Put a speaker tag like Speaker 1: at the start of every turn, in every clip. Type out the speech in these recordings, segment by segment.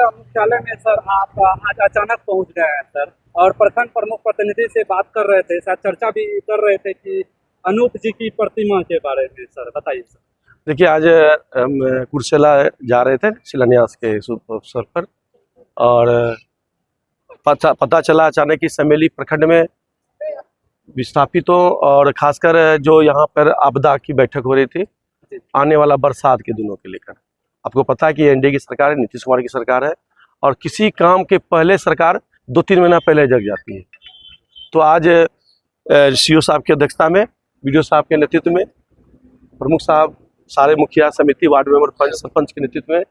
Speaker 1: Sir मुख्यालय में sir आप आज अचानक पहुंच गए हैं सर, और प्रखंड प्रमुख प्रतिनिधि से बात कर रहे थे, शायद चर्चा भी कर रहे थे कि अनूप जी की प्रतिमा के बारे में। सर बताइए सर।
Speaker 2: देखिए, आज हम कुर्सेला जा रहे थे शिलान्यास के शुभ अवसर पर, और पता चला अचानक कि समेली प्रखंड में विस्थापितों और खासकर जो यहाँ पर आपदा की बैठक हो रही थी आने वाला बरसात के दिनों के लेकर। आपको पता है कि एनडीए की सरकार है, नीतीश कुमार की सरकार है, और किसी काम के पहले सरकार 2-3 महीना पहले जग जाती है। तो आज सीओ साहब की अध्यक्षता में, बीडीओ साहब के नेतृत्व में, प्रमुख साहब, सारे मुखिया समिति, वार्ड मेंबर, पंच, सरपंच के नेतृत्व में,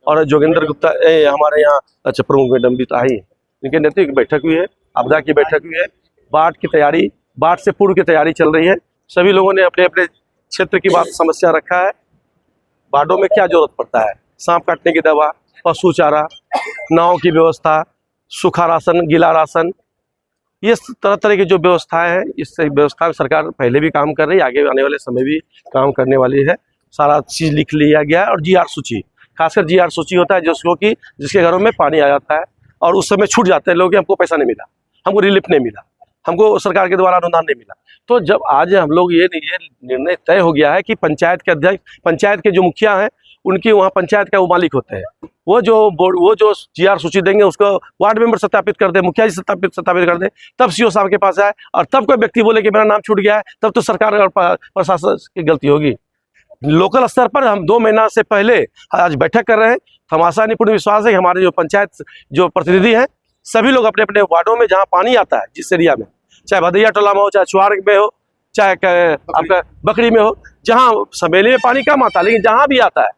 Speaker 2: और जोगेंद्र गुप्ता हमारे यहाँ अच्छा प्रमुख मैडम भी तो आई, इनके नेतृत्व की बैठक हुई है, आपदा की बैठक हुई है, बाढ़ की तैयारी, बाढ़ से पूर्व की तैयारी चल रही है। सभी लोगों ने अपने अपने क्षेत्र की बात समस्या रखा है। बाढ़ों में क्या जरूरत पड़ता है, सांप काटने की दवा, पशु चारा, नाव की व्यवस्था, सूखा राशन, गीला राशन, ये तरह तरह की जो व्यवस्थाएं हैं, इस व्यवस्था में सरकार पहले भी काम कर रही है, आगे आने वाले समय भी काम करने वाली है। सारा चीज़ लिख लिया गया है। और GR सूची, खासकर GR सूची होता है जिसको कि जिसके घरों में पानी आ जाता है और उस समय छूट जाते हैं लोग कि हमको पैसा नहीं मिला, हमको रिलीफ नहीं मिला, हमको सरकार के द्वारा अनुदान नहीं मिला। तो जब आज हम लोग ये निर्णय तय हो गया है कि पंचायत के अध्यक्ष, पंचायत के जो मुखिया हैं, उनकी वहाँ पंचायत का वो मालिक होते हैं, वो जो GR सूची देंगे उसको वार्ड मेंबर सत्यापित कर दे, मुखिया जी सत्यापित कर दे, तब सीओ साहब के पास आए, और तब कोई व्यक्ति बोले कि मेरा नाम छूट गया है, तब तो सरकार और प्रशासन की गलती होगी। लोकल स्तर पर हम 2 महीना से पहले आज बैठक कर रहे हैं। हम आशा निपूर्ण विश्वास है कि हमारे जो पंचायत जो प्रतिनिधि हैं, सभी लोग अपने अपने वार्डों में जहाँ पानी आता है, जिस एरिया में, चाहे भदैया टोला में हो, चाहे चुआर में हो, चाहे आपका बकरी में हो, जहाँ समेली में पानी कम आता है लेकिन जहाँ भी आता है,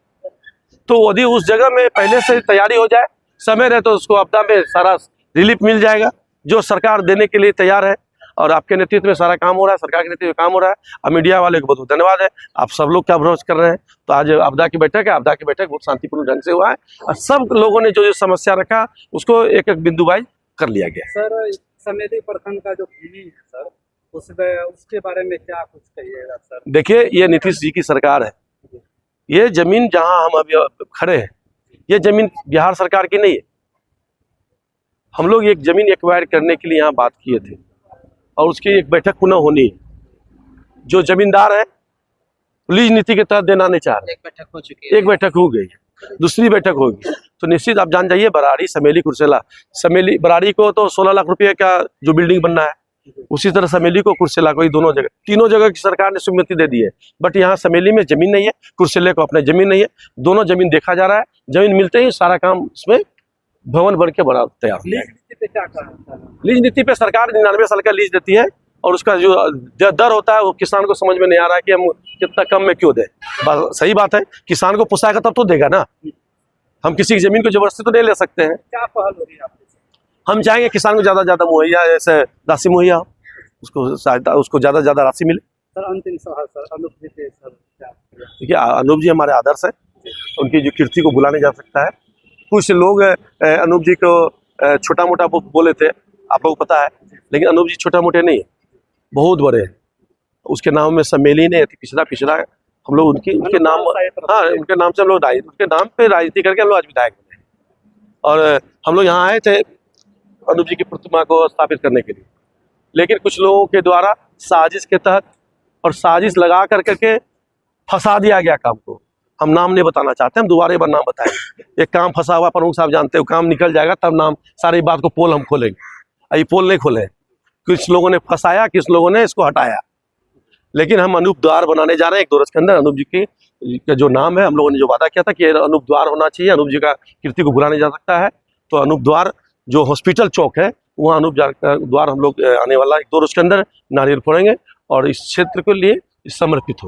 Speaker 2: तो यदि उस जगह में पहले से तैयारी हो जाए, समय रहे, तो उसको आपदा में सारा रिलीफ मिल जाएगा, जो सरकार देने के लिए तैयार है। और आपके नेतृत्व में सारा काम हो रहा है, सरकार के नेतृत्व में काम हो रहा है। और मीडिया वाले को बहुत बहुत धन्यवाद है, आप सब लोग क्या भरोसा कर रहे हैं। तो आज आपदा की बैठक है, आपदा की बैठक बहुत शांतिपूर्ण ढंग से हुआ है, और सब लोगों ने जो जो समस्या रखा उसको एक एक बिंदु वाइज कर लिया गया।
Speaker 1: सर समेली प्रखंड का जो भूमि है सर, उसके बारे में क्या कुछ कहिएगा सर?
Speaker 2: देखिए, ये नीतीश जी की सरकार है, ये जमीन जहाँ हम अभी खड़े हैं, ये जमीन बिहार सरकार की नहीं है। हम लोग एक जमीन एक्वायर करने के लिए यहाँ बात किए थे, और उसकी एक बैठक पुनः होनी है। जो जमींदार है लीज नीति के तहत देना नहीं चाह रहे,
Speaker 1: एक बैठक हो चुकी है,
Speaker 2: एक बैठक हो गई, दूसरी बैठक होगी। तो निश्चित आप जान जाइए, बराड़ी, समेली, कुर्सेला, समेली बराड़ी को तो 16 लाख रुपये का जो बिल्डिंग बनना है, उसी तरह समेली को, कुर्सेला को, दोनों जगह, तीनों जगह की सरकार ने स्वीकृति दे दी है। बट यहाँ समेली में जमीन नहीं है, कुर्सेले को अपने जमीन नहीं है, दोनों जमीन देखा जा रहा है। जमीन मिलते ही सारा काम उसमें भवन बन के बड़ा तैयार हो जाएगा। लीज नीति पे सरकार 99 साल का लीज देती है, और उसका जो दर होता है वो किसान को समझ में नहीं आ रहा है कि हम कितना कम में क्यों दें। सही बात है, किसान को पोसाएगा तब तो देगा ना, हम किसी की जमीन को जबरदस्ती तो नहीं ले सकते हैं।
Speaker 1: क्या पहल हो रही है आपकी? हम
Speaker 2: चाहेंगे किसान को ज़्यादा ज़्यादा मुहैया, जैसे राशि मुहैया हो, उसको सहायता, उसको ज़्यादा ज़्यादा राशि मिले।
Speaker 1: सर अंतिम सवाल सर, अनूप जी के सर क्या?
Speaker 2: देखिए, अनूप जी हमारे आदर्श है, उनकी जो कीर्ति को भुला नहीं जा सकता है। कुछ लोग अनूप जी को छोटा मोटा बोले थे, आप लोग पता है, लेकिन अनूप जी छोटा मोटे नहीं है, बहुत बड़े हैं। उसके नाम में समेली ने पिछड़ा हम लोग उनके नाम, हाँ, उनके नाम से हम लोग उनके नाम पे राजनीति करके हम लोग आज विधायक बने। और हम लोग यहाँ आए थे अनूप जी की प्रतिमा को स्थापित करने के लिए, लेकिन कुछ लोगों के द्वारा साजिश के तहत और साजिश लगा करके फंसा दिया गया काम को। हम नाम नहीं बताना चाहते, हम दोबारा एक बार नाम बताएंगे। एक काम फंसा हुआ, प्रमुख साहब जानते हो, काम निकल जाएगा तब नाम, सारी बात को पोल हम खोलेंगे। ये पोल नहीं खोले, कुछ लोगों ने फंसाया, किस लोगों ने इसको हटाया, लेकिन हम अनूप द्वार बनाने जा रहे हैं। 1-2 वर्ष के अंदर अनूप जी की जो नाम है, हम लोगों ने जो वादा किया था कि अनूप द्वार होना चाहिए, अनूप जी का कीर्ति को भुला नहीं जा सकता है। तो अनूप द्वार जो हॉस्पिटल चौक है, वहाँ अनूप द्वार हम लोग आने वाला 1-2 वर्ष के अंदर नारियल फोड़ेंगे, और इस क्षेत्र के लिए समर्पित हो।